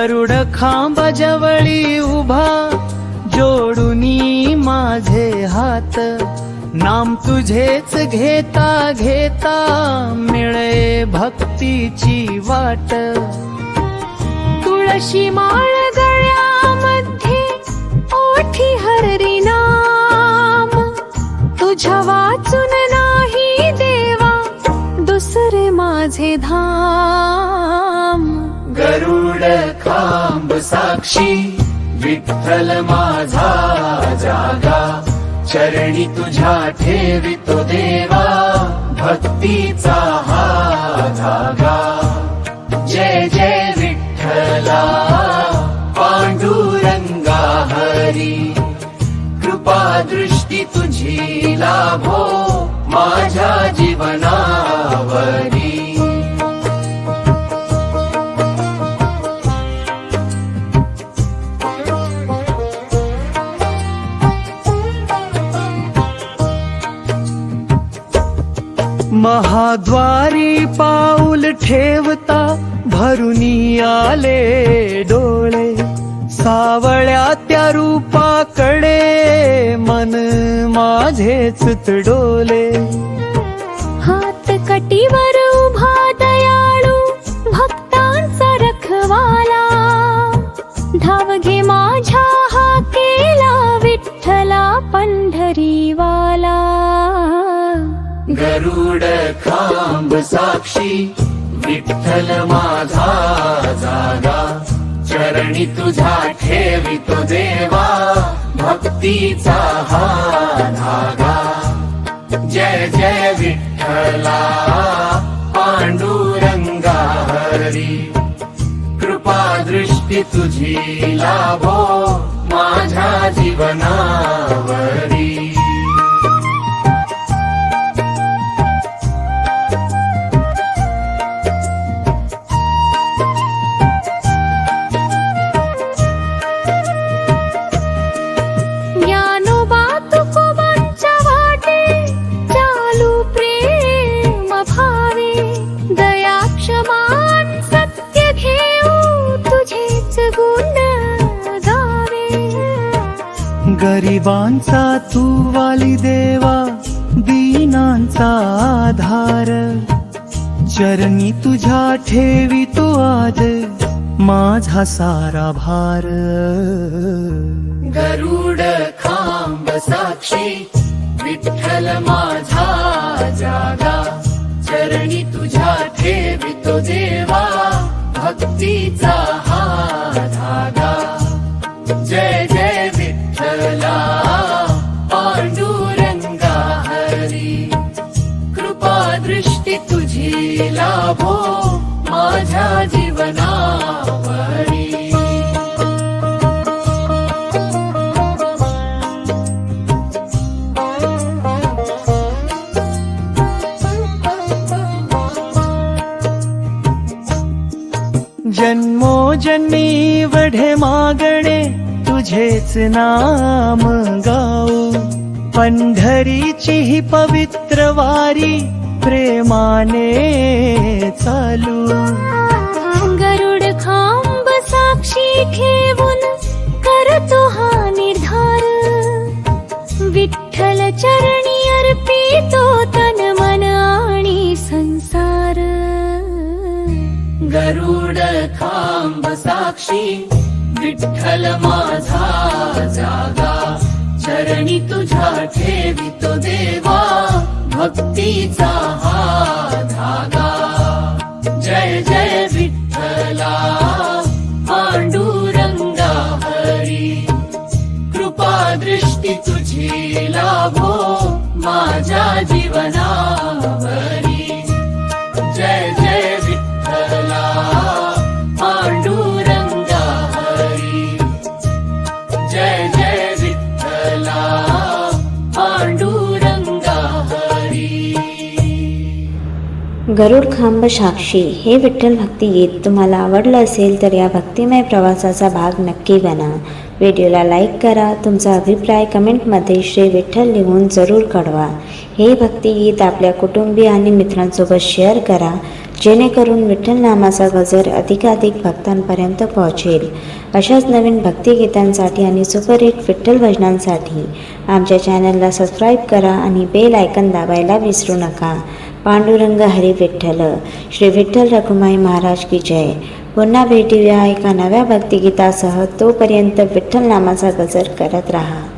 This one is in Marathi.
गरुड खांबाजवळी उभा जोडुनी माझे हात, नाम तुझेच घेता घेता मिळे भक्तीची वाट. तुळशी माळ गळ्यामध्ये ओठी हरी नाम, तुझ्या वाचून नाही देवा दुसरे माझे धाम. गरुड खांब साक्षी विठ्ठल माझा जागा, चरणी तुझ्या ठेवितो देवा भक्तीचा हा धागा. जय जय विठ्ठला पांडुरंगा हरी, कृपा दृष्टी तुझी लाभो माझ्या जीवनावरी. महाद्वारी पाऊल ठेवता भरुनी आले डोळे, सावळ्या त्या रूपाकडे मन माझेच डोले. हात कटीवर उभा दयाळू भक्तांचा रखवाला, धाव घे माझ्या हा केला विठ्ठला पंढरीवाला. गरुड खांब साक्षी विठ्ठल माझा जागा, चरणी तुझा ठेवितो देवा भक्तीचा हा धागा. जय जय विठ्ठला पांडुरंगा हरी, कृपा दृष्टी तुझी लाभो माझ्या जीवनावरी. गरिबांचा तू वाली देवा दीनांचा आधार, चरणी तुझ्या ठेवितो आज माझा सारा भार. गरुड खांब साक्षी विठ्ठल माझा जागा, चरणी तुझ्या ठेवितो देवा भक्तीचा हा धागा. जय जय विठ्ठला पांडुरंगा हरी, कृपा दृष्टी तुझी लाभो माझ्या जीवनावरी. जन्मोजन्मी वढे मागणे तुझेच नाम गाऊ, पंढरीची ही पवित्र वारी प्रेमाने चालू. गरुड खांब साक्षी ठेवून करतो हा निर्धार, विठ्ठल चरणी अर्पितो तन मन आणि संसार. गरुड खांब साक्षी विठ्ठल माझा जागा, चरणी तुझ्या ठेवितो देवा भक्तीचा हा धागा. जय जय विठ्ठला पांडुरंगा हरी, कृपा दृष्टी तुझी लाभो माझ्या जीवनावरी. जय जय विठ्ठला पांडुरंगा हरी, जय जय विठ्ठला पांडुरंगा हरी. गरुड खांब साक्षी हे विठ्ठल भक्ती गीत तुम्हाला आवडलं असेल तर या भक्तिमय प्रवासाचा भाग नक्की बना. व्हिडिओला लाईक करा. तुमचा अभिप्राय कमेंटमध्ये श्री विठ्ठल लिहून जरूर कळवा. हे भक्तिगीत आपल्या कुटुंबीय आणि मित्रांसोबत शेअर करा. जेणेकरून विठ्ठल नामाचा गजर अधिकाधिक भक्तांपर्यंत पोहोचेल. अशाच नवीन भक्तिगीतांसाठी आणि सुपरहिट विठ्ठल भजनांसाठी आमच्या चॅनलला सबस्क्राईब करा आणि बेल आयकन दाबायला विसरू नका. पांडुरंग हरी विठ्ठल. श्री विठ्ठल रखुमाई महाराज की जय. पुन्हा भेटूया एका नव्या भक्तिगीतासह. तोपर्यंत विठ्ठल नामाचा गजर करत राहा.